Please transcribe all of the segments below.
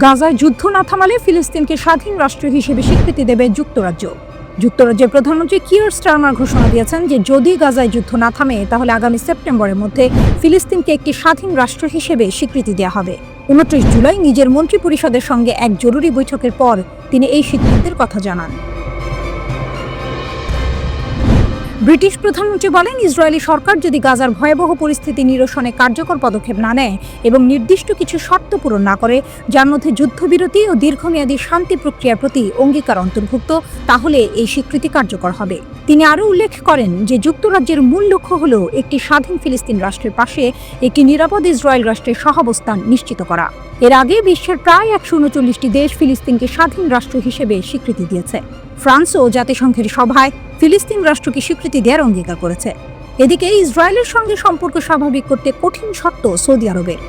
গাজায় যুদ্ধ না থামালে ফিলিস্তিনকে স্বাধীন রাষ্ট্র হিসেবে স্বীকৃতি দেবে যুক্তরাজ্য। যুক্তরাজ্যের প্রধানমন্ত্রী কিয়ার স্টারমার ঘোষণা দিয়েছেন যে যদি গাজায় যুদ্ধ না থামে তাহলে আগামী সেপ্টেম্বরের মধ্যে ফিলিস্তিনকে একটি স্বাধীন রাষ্ট্র হিসেবে স্বীকৃতি দেওয়া হবে। 29 জুলাই নিজের মন্ত্রিপরিষদের সঙ্গে এক জরুরি বৈঠকের পর তিনি এই সিদ্ধান্তের কথা জানান। ব্রিটিশ প্রধানমন্ত্রী বলেন, ইসরায়েলি সরকার যদি গাজার ভয়াবহ পরিস্থিতি নিরসনে কার্যকর পদক্ষেপ না নেয় এবং নির্দিষ্ট কিছু শর্ত পূরণ না করে, যার মধ্যে যুদ্ধবিরতি ও দীর্ঘমেয়াদী শান্তি প্রক্রিয়ার প্রতি অঙ্গীকার অন্তর্ভুক্ত, তাহলে এই স্বীকৃতি কার্যকর হবে। তিনি আরও উল্লেখ করেন যে যুক্তরাজ্যের মূল লক্ষ্য হল একটি স্বাধীন ফিলিস্তিন রাষ্ট্রের পাশে একটি নিরাপদ ইসরায়েল রাষ্ট্রের সহাবস্থান নিশ্চিত করা। এর আগে বিশ্বের প্রায় 139টি দেশ ফিলিস্তিনকে স্বাধীন রাষ্ট্র হিসেবে স্বীকৃতি দিয়েছে। ফ্রান্সও জাতিসংঘের সভায় ফিলিস্তিন রাষ্ট্রকে স্বীকৃতি দেওয়ার অঙ্গীকার করেছে। এদিকে ইসরায়েলের সঙ্গে সম্পর্ক স্বাভাবিক করতে কঠিন শর্ত সৌদি আরবের।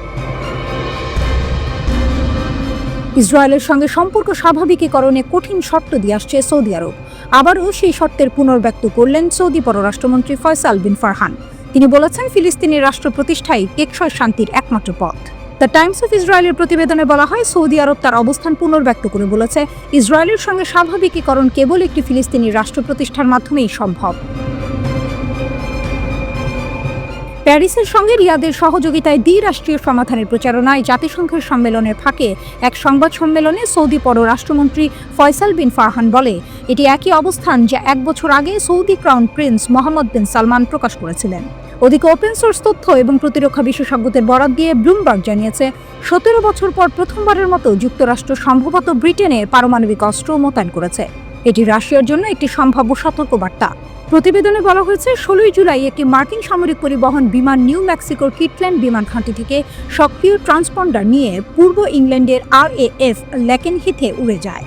ইসরায়েলের সঙ্গে সম্পর্ক স্বাভাবিকীকরণে কঠিন শর্ত দিয়ে আসছে সৌদি আরব। আবারও সেই শর্তের পুনর্ব্যক্ত করলেন সৌদি পররাষ্ট্রমন্ত্রী ফয়সাল বিন ফারহান। তিনি বলেছেন, ফিলিস্তিনের রাষ্ট্র প্রতিষ্ঠাই টেকসই শান্তির একমাত্র পথ। দ্য টাইমস অফ ইসরায়েলের প্রতিবেদনে বলা হয়, সৌদি আরব তার অবস্থান পুনর্ব্যক্ত করে বলেছে, ইসরায়েলের সঙ্গে স্বাভাবিকীকরণ কেবল একটি ফিলিস্তিনি রাষ্ট্র প্রতিষ্ঠার মাধ্যমেই সম্ভব। প্যারিসের সঙ্গে রিয়াদের সহযোগিতায় দ্বিরাষ্ট্রীয় সমাধানের প্রচারণায় জাতিসংঘের সম্মেলনের ফাঁকে এক সংবাদ সম্মেলনে সৌদি পররাষ্ট্রমন্ত্রী ফয়সাল বিন ফারহান বলে, এটি একই অবস্থান যা 1 বছর আগে সৌদি ক্রাউন প্রিন্স মোহাম্মদ বিন সালমান প্রকাশ করেছিলেন। ওদিকে ওপেন সোর্স তথ্য এবং প্রতিরক্ষা বিশেষজ্ঞদের বরাত দিয়ে ব্লুমবার্গ জানিয়েছে, 17 বছর পর প্রথমবারের মতো যুক্তরাষ্ট্র সম্ভবত ব্রিটেনের পারমাণবিক অস্ত্র মোতায়েন করেছে। এটি রাশিয়ার জন্য একটি সম্ভাব্য সতর্কবার্তা। প্রতিবেদনে বলা হয়েছে, 16 জুলাই একটি মার্কিন সামরিক পরিবহন বিমান নিউ মেক্সিকোর কিটল্যান্ড বিমান ঘাঁটি থেকে সক্রিয় ট্রান্সপন্ডার নিয়ে পূর্ব ইংল্যান্ডের RAF লেকেনহিথে উড়ে যায়।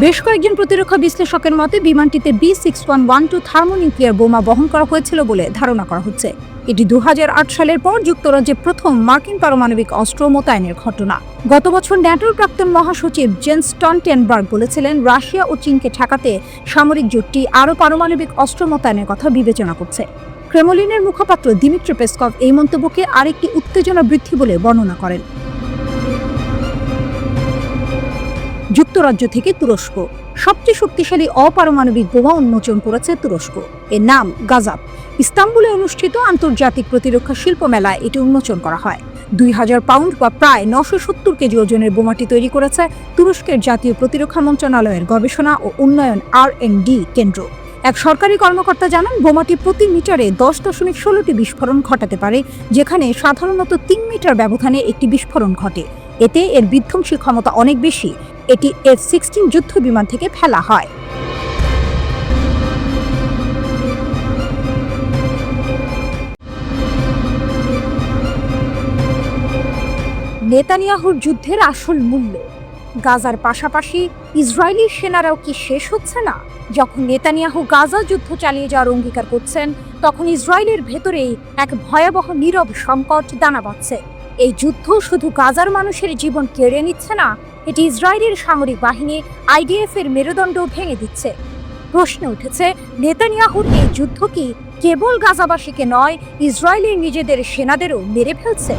বেশ কয়েকজন প্রতিরক্ষা বিশ্লেষকের মতে বিমানটিতে B6112 থার্মোনিউক্লিয়ার বোমা বহন করা হয়েছিল বলে ধারণা করা হচ্ছে। এটি 2008 সালের পর যুক্তরাজ্যে প্রথম মার্কিন পারমাণবিক অস্ত্র মোতায়েনের ঘটনা। গত বছর ন্যাটোর প্রাক্তন মহাসচিব জেন্স স্টলটেনবার্গ বলেছিলেন, রাশিয়া ও চীনকে ঠেকাতে সামরিক জোটটি আরও পারমাণবিক অস্ত্র মোতায়েনের কথা বিবেচনা করছে। ক্রেমলিনের মুখপাত্র দিমিত্রি পেসকভ এই মন্তব্যকে আরেকটি উত্তেজনা বৃদ্ধি বলে বর্ণনা করেন। যুক্তরাজ্য থেকে তুরস্ক সবচেয়ে শক্তিশালী অপারমাণবিক বোমা উন্মোচন করেছে তুরস্ক। এর নাম গাজাব। ইস্তাম্বুলে অনুষ্ঠিত আন্তর্জাতিক প্রতিরক্ষা শিল্প মেলায় এটি উন্মোচন করা হয়। 2000 পাউন্ড বা প্রায় 970 কেজি ওজনের বোমাটি তৈরি করেছে তুরস্কের জাতীয় প্রতিরক্ষা মন্ত্রণালয়ের গবেষণা ও উন্নয়ন R&D কেন্দ্র। এক সরকারি কর্মকর্তা জানান, বোমাটি প্রতি মিটারে 10.16টি বিস্ফোরণ ঘটাতে পারে, যেখানে সাধারণত 3 মিটার ব্যবধানে একটি বিস্ফোরণ ঘটে। এতে এর বিধ্বংসী ক্ষমতা অনেক বেশি। এটি F-16 যুদ্ধ বিমান থেকে ফেলা হয়। নেতানিয়াহুর যুদ্ধের আসল মূল্য। গাজার পাশাপাশি ইসরায়েলি সেনারাও কি শেষ হচ্ছে না? যখন নেতানিয়াহু গাজা যুদ্ধ চালিয়ে যাওয়ার অঙ্গীকার করছেন, তখন ইসরায়েলের ভেতরেই এক ভয়াবহ নীরব সংকট দানা বাঁধছে। এই যুদ্ধ শুধু গাজার মানুষের জীবন কেড়ে নিচ্ছে না, এটি ইসরায়েলের সামরিক বাহিনী IDF এর মেরুদণ্ড ভেঙে দিচ্ছে। প্রশ্ন উঠেছে, নেতানিয়াহুর এই যুদ্ধ কি কেবল গাজাবাসীকে নয়, ইসরায়েলের নিজেদের সেনাদেরও মেরে ফেলছে?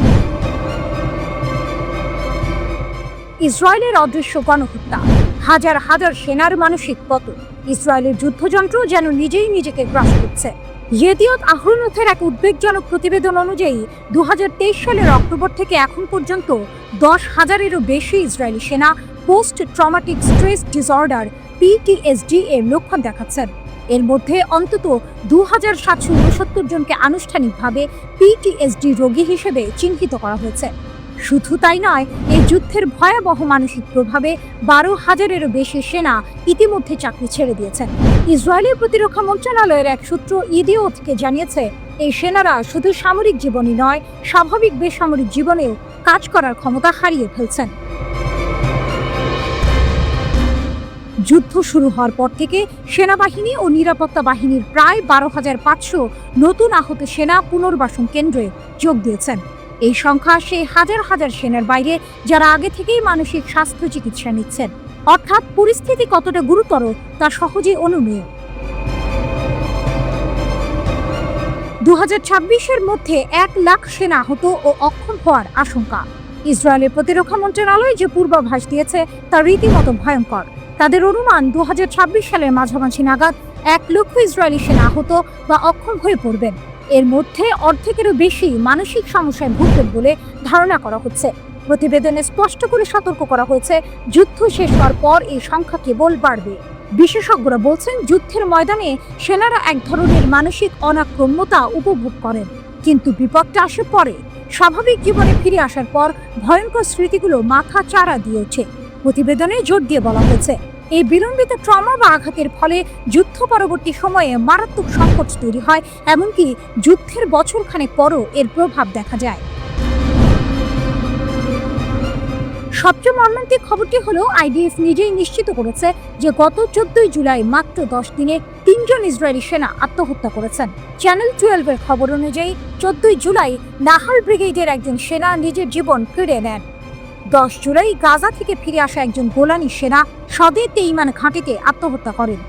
ইসরায়েলের অদৃশ্য গণহত্যা, হাজার হাজার সেনার মানসিক পতন, ইসরায়েলের যুদ্ধযন্ত্র যেন নিজেই নিজেকে গ্রাস করছে। ইয়েদিয়ত আহরোনথের এক উদ্বেগজনক প্রতিবেদন অনুযায়ী 2023 সালের অক্টোবর থেকে এখন পর্যন্ত 10,000-এরও বেশি ইসরায়েলি সেনা post traumatic stress disorder PTSD এর লক্ষণ দেখাচ্ছেন। এর মধ্যে অন্তত 2769 জনকে আনুষ্ঠানিকভাবে PTSD রোগী হিসেবে চিহ্নিত করা হয়েছে। শুধু তাই নয়, এই যুদ্ধের ভয়াবহ মানসিক প্রভাবে 12,000-এরও বেশি সেনা ইতিমধ্যে চাকরি ছেড়ে দিয়েছেন। ইসরায়েলের প্রতিরক্ষা মন্ত্রণালয়ের এক সূত্র ইদিওতকে জানিয়েছে, এই সেনারা শুধু সামরিক জীবনই নয়, স্বাভাবিক বেসামরিক জীবনেও কাজ করার ক্ষমতা হারিয়ে ফেলছেন। যুদ্ধ শুরু হওয়ার পর থেকে সেনাবাহিনী ও নিরাপত্তা বাহিনীর প্রায় 12,500 নতুন আহত সেনা পুনর্বাসন কেন্দ্রে যোগ দিয়েছেন। এই সংখ্যা সেই হাজার হাজার সেনার বাইরে যারা আগে থেকেই মানসিক স্বাস্থ্য চিকিৎসা নিচ্ছেন। অর্থাৎ পরিস্থিতি কতটা গুরুতর তা সহজে অনুমেয়। 2026-এর মধ্যে 1 লাখ সেনা আহত ও অক্ষম হওয়ার আশঙ্কা। ইসরায়েলের প্রতিরক্ষা মন্ত্রণালয় যে পূর্বাভাস দিয়েছে তা রীতিমতো ভয়ঙ্কর। তাদের অনুমান 2026 সালের মাঝামাঝি নাগাদ 1 লক্ষ ইসরায়েলি সেনা আহত বা অক্ষম হয়ে পড়বেন। এর মধ্যে অর্ধেকেরও বেশি মানসিক সমস্যায় ভুগবেন বলে ধারণা করা হচ্ছে। প্রতিবেদনে স্পষ্ট করে সতর্ক করা হয়েছে, যুদ্ধ শেষ হওয়ার পর এই সংখ্যা কেবল বাড়বে। বিশেষজ্ঞরা বলছেন, যুদ্ধের ময়দানে সেনারা এক ধরনের মানসিক অনাক্রম্যতা উপভোগ করেন, কিন্তু বিপদটা আসে পরে। স্বাভাবিক জীবনে ফিরে আসার পর ভয়ঙ্কর স্মৃতিগুলো মাথা চাড়া দিয়ে ওঠে। প্রতিবেদনে জোর দিয়ে বলা হয়েছে, এই বিলম্বিত ট্রমা বা আঘাতের ফলে যুদ্ধ পরবর্তী সময়ে মারাত্মক সংকট তৈরি হয়, এমনকি যুদ্ধের বছরখানেক পরও এর প্রভাব দেখা যায়। সবচেয়ে মর্মান্তিক খবরটি হলো, আইডিএফ নিজেই নিশ্চিত করেছে যে গত 14 জুলাই মাত্র 10 দিনে 3 জন ইসরায়েলি সেনা আত্মহত্যা করেছেন। চ্যানেল 12-এর খবর অনুযায়ী 14 জুলাই নাহাল ব্রিগেডের একজন সেনা নিজের জীবন কেড়ে নেন। 10 জুলাই গাজা থেকে ফিরে আসা একজন গোলানি সেনা সদে তেইমান ঘাঁটিতে আত্মহত্যা করেন।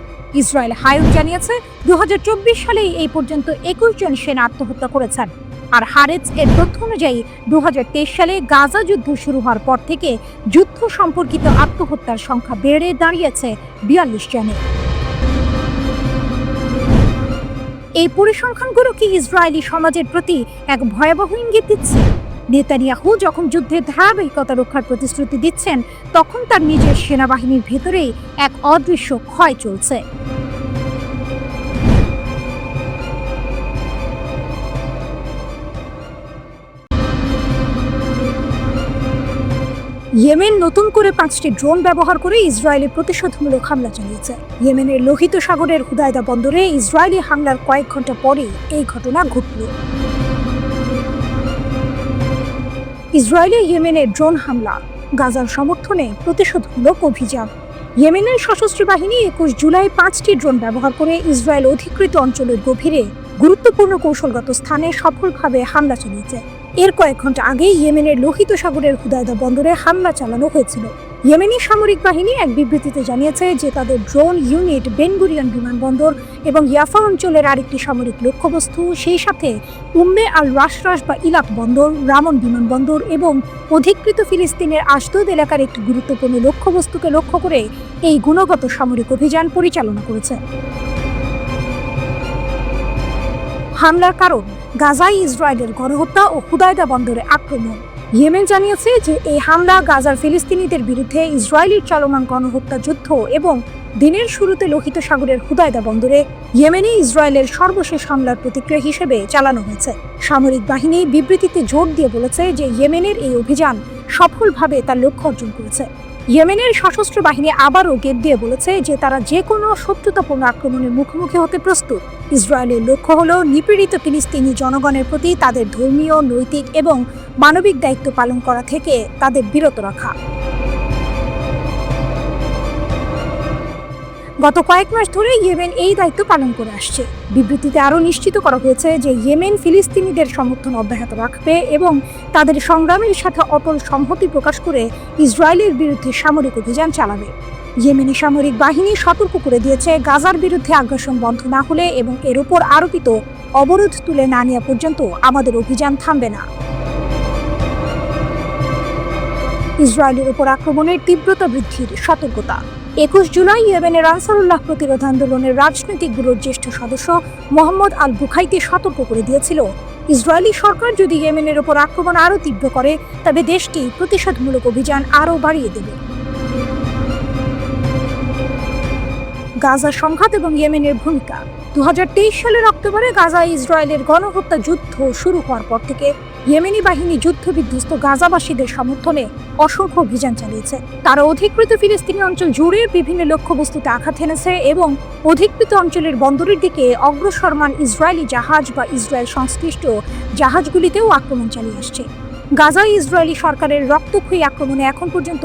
ইসরায়েল হায়ুন জানিয়েছে, 2024 সালেই এই পর্যন্ত 21 জন সেনা আত্মহত্যা করেছেন। আর হারেজ এর তথ্য অনুযায়ী 2023 সালে গাজা যুদ্ধ শুরু হওয়ার পর থেকে যুদ্ধ সম্পর্কিত আত্মহত্যার সংখ্যা বেড়ে দাঁড়িয়েছে 42 জনে। এই পরিসংখ্যানগুলো কি ইসরায়েলি সমাজের প্রতি এক ভয়াবহ ইঙ্গিত দিচ্ছে? নেতানিয়াহু যখন যুদ্ধের ধারাবাহিকতা রক্ষার প্রতিশ্রুতি দিচ্ছেন, তখন তার নিজের সেনাবাহিনীর ভেতরেই এক অদৃশ্য ক্ষয় চলছে। ইয়েমেন নতুন করে 5টি ড্রোন ব্যবহার করে ইসরায়েলের প্রতিশোধমূলক হামলা চালিয়েছে। ইয়েমেনের লোহিত সাগরের হুদায়দা বন্দরে ইসরায়েলি হামলার কয়েক ঘন্টা পরে এই ঘটনা ঘটল। ইসরায়েলে ইয়েমেনের ড্রোন হামলা, গাজার সমর্থনে প্রতিশোধমূলক অভিযান। ইয়েমেনের সশস্ত্র বাহিনী 21 জুলাই 5টি ড্রোন ব্যবহার করে ইসরায়েল অধিকৃত অঞ্চলের গভীরে গুরুত্বপূর্ণ কৌশলগত স্থানে সফলভাবে হামলা চালিয়েছে। এর কয়েক ঘন্টা আগে ইয়েমেনের লোহিত সাগরের হুদায়দা বন্দরে হামলা চালানো হয়েছিল। ইয়েমেনি সামরিক বাহিনী এক বিবৃতিতে জানিয়েছে যে তাদের ড্রোন ইউনিট বেন গুরিয়ন বিমানবন্দর এবং ইয়াফা অঞ্চলের আরেকটি সামরিক লক্ষ্যবস্তু, সেই সাথে উম্মে আল রাশরাশ বা ইলাত বন্দর, রামন বিমানবন্দর এবং অধিকৃত ফিলিস্তিনের আশদোদ এলাকার একটি গুরুত্বপূর্ণ লক্ষ্যবস্তুকে লক্ষ্য করে এই গুণগত সামরিক অভিযান পরিচালনা করেছে। হামলার কারণ গাজায় ইসরায়েলের গণহত্যা ও হুদায়দা বন্দরে আক্রমণ। ইয়েমেন জানিয়েছে যে এই হামলা গাজার ফিলিস্তিনিদের বিরুদ্ধে ইসরায়েলের চলমান গণহত্যা যুদ্ধ এবং দিনের শুরুতে লোহিত সাগরের হুদায়দা বন্দরে ইয়েমেনে ইসরায়েলের সর্বশেষ হামলার প্রতিক্রিয়া হিসেবে চালানো হয়েছে। সামরিক বাহিনী বিবৃতিতে জোর দিয়ে বলেছে যে ইয়েমেনের এই অভিযান সফলভাবে তার লক্ষ্য অর্জন করেছে। ইয়েমেনের সশস্ত্র বাহিনী আবারও গেট দিয়ে বলেছে যে তারা যে কোনো শত্রুতাপূর্ণ আক্রমণের মুখোমুখি হতে প্রস্তুত। ইসরায়েলের লক্ষ্য হল নিপীড়িত ফিলিস্তিনি জনগণের প্রতি তাদের ধর্মীয়, নৈতিক এবং মানবিক দায়িত্ব পালন করা থেকে তাদের বিরত রাখা। গত কয়েক মাস ধরে ইয়েমেন এই দায়িত্ব পালন করে আসছে। বিবৃতিতে আরও নিশ্চিত করা হয়েছে যে ইয়েমেন ফিলিস্তিনিদের সমর্থন অব্যাহত রাখবে এবং তাদের সংগ্রামের সাথে অটল সংহতি প্রকাশ করে ইসরায়েলের বিরুদ্ধে সামরিক অভিযান চালাবে। ইয়েমেনি সামরিক বাহিনী সতর্ক করে দিয়েছে, গাজার বিরুদ্ধে আগ্রাসন বন্ধ না হলে এবং এর উপর আরোপিত অবরোধ তুলে না নেওয়া পর্যন্ত আমাদের অভিযান থামবে না। ইসরায়েলের উপর আক্রমণের তীব্রতা বৃদ্ধির সতর্কতা। 21 জুলাই ইয়েমেনের আনসারুল্লাহ প্রতিরোধ আন্দোলনের রাজনৈতিক ব্যুরোর জ্যেষ্ঠ সদস্য মোহাম্মদ আল বুখাইতি সতর্ক করে দিয়েছিল, ইসরায়েলি সরকার যদি ইয়েমেনের উপর আক্রমণ আরও তীব্র করে তবে দেশটি প্রতিশোধমূলক অভিযান আরও বাড়িয়ে দেবে। গাজা সংঘাত এবং ইয়েমেনের ভূমিকা। 2023 সালের অক্টোবরে গাজায় ইসরায়েলের গণহত্যা যুদ্ধ শুরু হওয়ার পর থেকে ইয়েমেনি বাহিনী যুদ্ধবিধ্বস্ত গাজাবাসীদের সমর্থনে অসংখ্য অভিযান চালিয়েছে। তারা অধিকৃত ফিলিস্তিনি অঞ্চল জুড়ে বিভিন্ন লক্ষ্যবস্তুতে আঘাত হেনেছে এবং অধিকৃত অঞ্চলের বন্দরের দিকে অগ্রসরমান ইসরায়েলি জাহাজ বা ইসরায়েল সংশ্লিষ্ট জাহাজগুলিতেও আক্রমণ চালিয়ে আসছে। গাজায় ইসরায়েলি সরকারের রক্তক্ষয়ী আক্রমণে এখন পর্যন্ত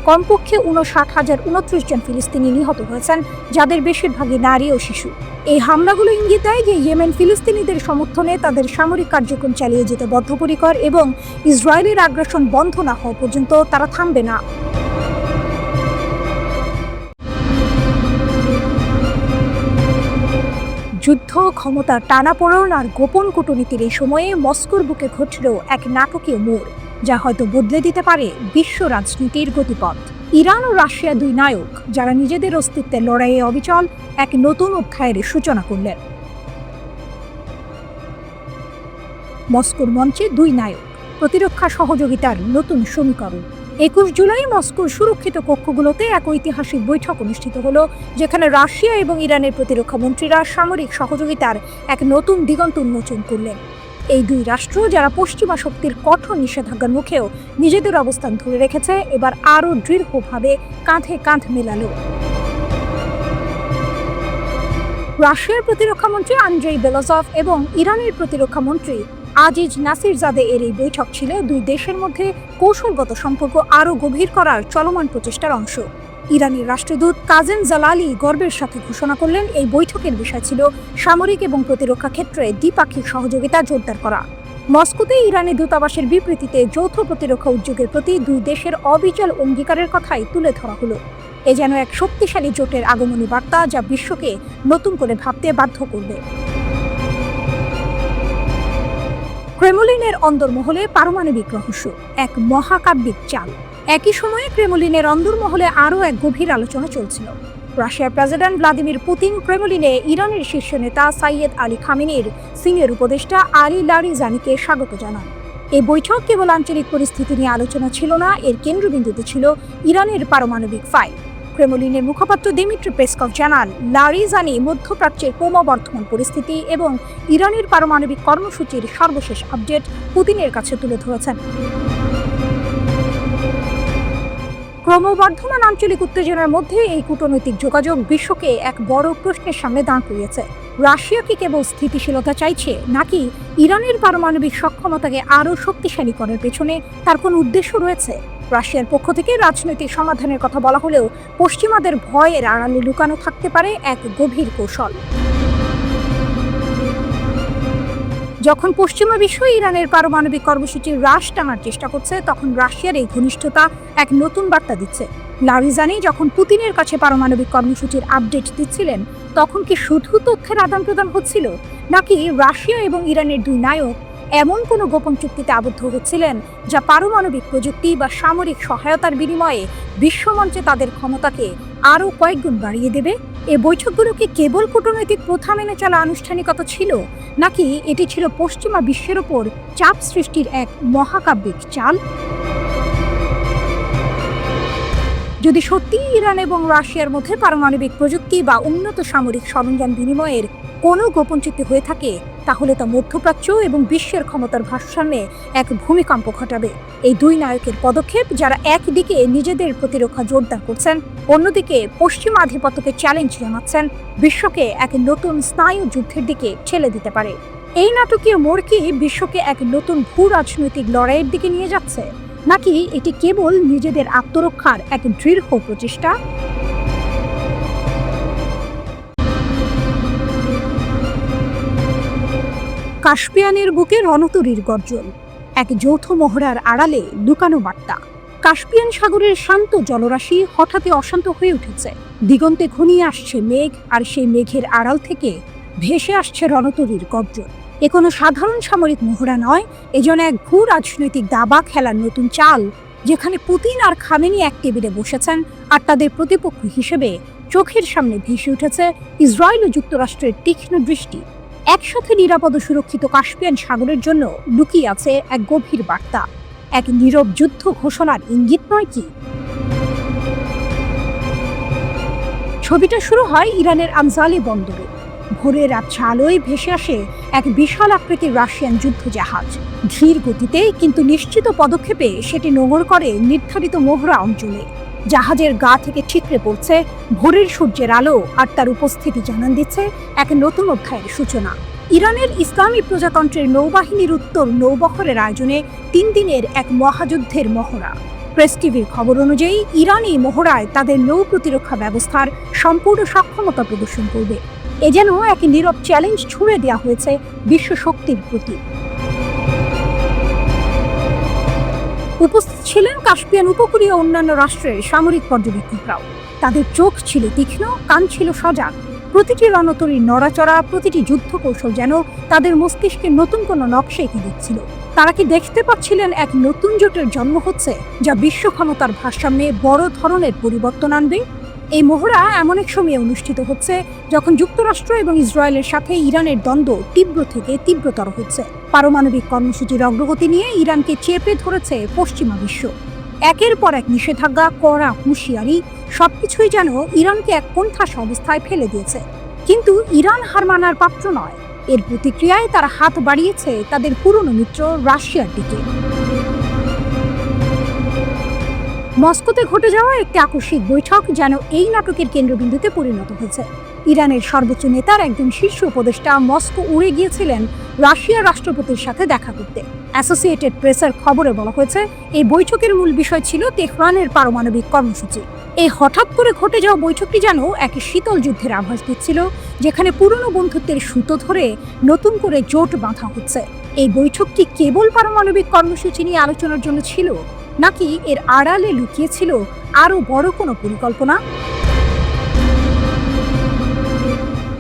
কমপক্ষে 59,029 জন ফিলিস্তিনি নিহত হয়েছেন, যাদের বেশিরভাগই নারী ও শিশু। এই হামলাগুলো ইঙ্গিত দেয় যে ইয়েমেন ফিলিস্তিনিদের সমর্থনে তাদের সামরিক কার্যক্রম চালিয়ে যেতে বদ্ধপরিকর এবং ইসরায়েলের আগ্রাসন বন্ধ না হওয়া পর্যন্ত তারা থামবে না। যুদ্ধ, ক্ষমতার টানাপোড়েন আর গোপন কূটনীতির এই সময়ে মস্কোর বুকে ঘটল এক নাটকীয় মোড়, যা হয়তো বদলে দিতে পারে বিশ্ব রাজনীতির গতিপথ। ইরান ও রাশিয়া দুই নায়ক, যারা নিজেদের অস্তিত্বের লড়াইয়ে অবিচল, এক নতুন অধ্যায়ের সূচনা করলেন। মস্কোর মঞ্চে দুই নায়ক, প্রতিরক্ষা সহযোগিতার নতুন সমীকরণ। 21 জুলাই মস্কোর সুরক্ষিত কক্ষগুলোতে এক ঐতিহাসিক বৈঠক অনুষ্ঠিত হলো, যেখানে রাশিয়া এবং ইরানের প্রতিরক্ষা মন্ত্রীরা সামরিক সহযোগিতার এক নতুন দিগন্ত উন্মোচন করলেন। এই দুই রাষ্ট্র, যারা পশ্চিমা শক্তির কঠোর নিষেধাজ্ঞার মুখেও নিজেদের অবস্থান ধরে রেখেছে, এবার আরও দৃঢ়ভাবে কাঁধে কাঁধ মেলালো। রাশিয়ার প্রতিরক্ষা মন্ত্রী আন্দ্রেই বেলাজভ এবং ইরানের প্রতিরক্ষা মন্ত্রী আজিজ নাসিরজাদে এর এই বৈঠক ছিল দুই দেশের মধ্যে কৌশলগত সম্পর্ক আরও গভীর করার চলমান প্রচেষ্টার অংশ। ইরানের রাষ্ট্রদূত কাজেম জালালি গর্বের সাথে ঘোষণা করলেন, এই বৈঠকের বিষয় ছিল সামরিক এবং প্রতিরক্ষা ক্ষেত্রে দ্বিপাক্ষিক সহযোগিতা জোরদার করা। মস্কোতে ইরানের দূতাবাসের বিবৃতিতে যৌথ প্রতিরক্ষা উদ্যোগের প্রতি দুই দেশের অবিচল অঙ্গীকারের কথাই তুলে ধরা হলো। এ যেন এক শক্তিশালী জোটের আগমনী বার্তা, যা বিশ্বকে নতুন করে ভাবতে বাধ্য করবে। ক্রেমলিনের অন্দরমহলে পারমাণবিক রহস্য, এক মহাকাব্যিক চাল। একই সময়ে ক্রেমলিনের অন্দরমহলে আরও এক গভীর আলোচনা চলছিল। রাশিয়ার প্রেসিডেন্ট ভ্লাদিমির পুতিন ক্রেমলিনে ইরানের শীর্ষ নেতা সাইয়েদ আলী খামেনির সিনিয়র উপদেষ্টা আলী লারিজানিকে স্বাগত জানান। এই বৈঠক কেবল আঞ্চলিক পরিস্থিতি নিয়ে আলোচনা ছিল না, এর কেন্দ্রবিন্দুতে ছিল ইরানের পারমাণবিক ফাইল। ক্রেমলিনের মুখপাত্র দিমিত্রি পেসকভ জানান, লারিজানি মধ্যপ্রাচ্যের ক্রমবর্ধমান পরিস্থিতি এবং ইরানের পারমাণবিক কর্মসূচির সর্বশেষ আপডেট পুতিনের কাছে তুলে ধরেছেন। ক্রমবর্ধমান আঞ্চলিক উত্তেজনার মধ্যে এই কূটনৈতিক যোগাযোগ বিশ্বকে এক বড় প্রশ্নের সামনে দাঁড় করিয়েছে। রাশিয়া কি কেবল স্থিতিশীলতা চাইছে, নাকি ইরানের পারমাণবিক সক্ষমতাকে আরও শক্তিশালী করার পেছনে তার কোনো উদ্দেশ্য রয়েছে? রাশিয়ার পক্ষ থেকে রাজনৈতিক সমাধানের কথা বলা হলেও পশ্চিমাদের ভয়ের আড়ালে লুকানো থাকতে পারে এক গভীর কৌশল। যখন পশ্চিমা বিশ্ব ইরানের পারমাণবিক কর্মসূচির হ্রাস টানার চেষ্টা করছে, তখন রাশিয়ার এই ঘনিষ্ঠতা এক নতুন বার্তা দিচ্ছে। লারিজানি যখন পুতিনের কাছে পারমাণবিক কর্মসূচির আপডেট দিচ্ছিলেন, তখন কি শুধু তথ্যের আদান প্রদান হচ্ছিল, নাকি রাশিয়া এবং ইরানের দুই নায়ক এমন কোনো গোপন চুক্তিতে আবদ্ধ হচ্ছিলেন, যা পারমাণবিক প্রযুক্তি বা সামরিক সহায়তার বিনিময়ে বিশ্বমঞ্চে তাদের ক্ষমতাকে আরও কয়েকগুণ বাড়িয়ে দেবে? এই বৈঠকগুলো কি কেবল কূটনৈতিক প্রথা মেনে চলা আনুষ্ঠানিকতা ছিল, নাকি এটি ছিল পশ্চিমা বিশ্বের ওপর চাপ সৃষ্টির এক মহাকাব্যিক চাল? যদি সত্যি ইরান এবং রাশিয়ার মধ্যে পারমাণবিক প্রযুক্তি বা উন্নত সামরিক সরঞ্জাম বিনিময়ের কোনো গোপন চুক্তি হয়ে থাকে, তাহলে তা মধ্যপ্রাচ্য এবং বিশ্বের ক্ষমতার ভারসাম্যে এক ভূমিকম্প ঘটাবে। এই দুই নায়কের পদক্ষেপ, যারা একদিকে নিজেদের প্রতিরক্ষা জোরদার করছেন, অন্যদিকে পশ্চিমা আধিপত্যকে চ্যালেঞ্জ জানাচ্ছেন, বিশ্বকে এক নতুন স্নায়ু যুদ্ধের দিকে ঠেলে দিতে পারে। এই নাটকীয় মোড় কি বিশ্বকে এক নতুন ভূ রাজনৈতিক লড়াইয়ের দিকে নিয়ে যাচ্ছে, নাকি এটি কেবল নিজেদের আত্মরক্ষার এক দৃঢ় প্রচেষ্টা? কাস্পিয়ানের বুকে রণতরীর গর্জন, এক যৌথ মহড়ার আড়ালে লুকানো বার্তা। কাস্পিয়ান সাগরের শান্ত জলরাশি হঠাৎই অশান্ত হয়ে উঠেছে। দিগন্তে ঘনিয়ে আসছে মেঘ, আর সেই মেঘের আড়াল থেকে ভেসে আসছে রণতরীর গর্জন। এ কোনো সাধারণ সামরিক মহড়া নয়, এজন্য এক ভূ রাজনৈতিক দাবা খেলার নতুন চাল, যেখানে পুতিন আর খামেনি এক টেবিলে বসেছেন, আর তাদের প্রতিপক্ষ হিসেবে চোখের সামনে ভেসে উঠেছে ইসরায়েল ও যুক্তরাষ্ট্রের তীক্ষ্ণ দৃষ্টি। একসাথে নিরাপদ ও সুরক্ষিত কাস্পিয়ান সাগরের জন্য লুকিয়ে আছে এক গভীর বার্তা, এক নীরব যুদ্ধ ঘোষণার ইঙ্গিত নয় কি? ছবিটা শুরু হয় ইরানের আমজালি বন্দরে। ভোরের আবছা আলোয় ভেসে আসে এক বিশাল আকৃতির রাশিয়ান যুদ্ধ জাহাজ। ধীর গতিতে কিন্তু নিশ্চিত পদক্ষেপে সেটি নোঙর করে নির্ধারিত মহড়া অঞ্চলে। জাহাজের গা থেকে ঠিকরে পড়ছে ভোরের সূর্যের আলো, আর তার উপস্থিতি জানান দিচ্ছে এক নতুন অধ্যায়ের সূচনা। ইরানের ইসলামী প্রজাতন্ত্রের নৌবাহিনীর উত্তর নৌবহরের আয়োজনে 3 দিনের এক মহাযুদ্ধের মহড়া। প্রেস টিভির খবর অনুযায়ী ইরান এই মহড়ায় তাদের নৌ প্রতিরক্ষা ব্যবস্থার সম্পূর্ণ সক্ষমতা প্রদর্শন করবে। এ যেন এক নীরব চ্যালেঞ্জ ছুড়ে দেওয়া হয়েছে বিশ্ব শক্তির প্রতি। উপস্থিত ছিলেন কাস্পিয়ান উপকূলীয় অন্যান্য রাষ্ট্রের সামরিক পর্যবেক্ষকরাও। তাদের চোখ ছিল তীক্ষ্ণ, কান ছিল সজাগ, প্রতিটি রণতরীর নড়াচড়া, প্রতিটি যুদ্ধ কৌশল যেন তাদের মস্তিষ্কে নতুন কোনো নকশা এঁকে দিচ্ছিল। তারা কি দেখতে পাচ্ছিলেন এক নতুন জোটের জন্ম হচ্ছে, যা বিশ্ব ক্ষমতার ভারসাম্যে বড় ধরনের পরিবর্তন আনবে? এই মহড়া এমন এক সময়ে অনুষ্ঠিত হচ্ছে যখন যুক্তরাষ্ট্র এবং ইসরায়েলের সাথে ইরানের দ্বন্দ্ব তীব্র থেকে তীব্রতর হচ্ছে। পারমাণবিক কর্মসূচির অগ্রগতি নিয়ে ইরানকে চেপে ধরেছে পশ্চিমা বিশ্ব। একের পর এক নিষেধাজ্ঞা, কড়া হুঁশিয়ারি, সবকিছুই যেন ইরানকে এক কোণঠাসা অবস্থায় ফেলে দিয়েছে। কিন্তু ইরান হার মানার পাত্র নয়। এর প্রতিক্রিয়ায় তারা হাত বাড়িয়েছে তাদের পুরনো মিত্র রাশিয়ার দিকে। মস্কোতে ঘটে যাওয়া একটি আকস্মিক বৈঠক যেন এই নাটকের কেন্দ্রবিন্দুতে পরিণত হয়েছে। ইরানের সর্বোচ্চ নেতার একজন শীর্ষ উপদেষ্টা মস্কো উড়ে গিয়েছিলেন রাশিয়ার রাষ্ট্রপতির সাথে দেখা করতে। অ্যাসোসিয়েটেড প্রেসের খবরে বলা হয়েছে, এই বৈঠকের মূল বিষয় ছিল তেহরানের পারমাণবিক কর্মসূচি। এই হঠাৎ করে ঘটে যাওয়া বৈঠকটি যেন এক শীতল যুদ্ধের আভাস দিচ্ছিল, যেখানে পুরনো বন্ধুত্বের সুতো ধরে নতুন করে জোট বাঁধা হচ্ছে। এই বৈঠকটি কেবল পারমাণবিক কর্মসূচি নিয়ে আলোচনার জন্য ছিল, নাকি এর আড়ালে লুকিয়ে ছিল আরো বড় কোনো পরিকল্পনা?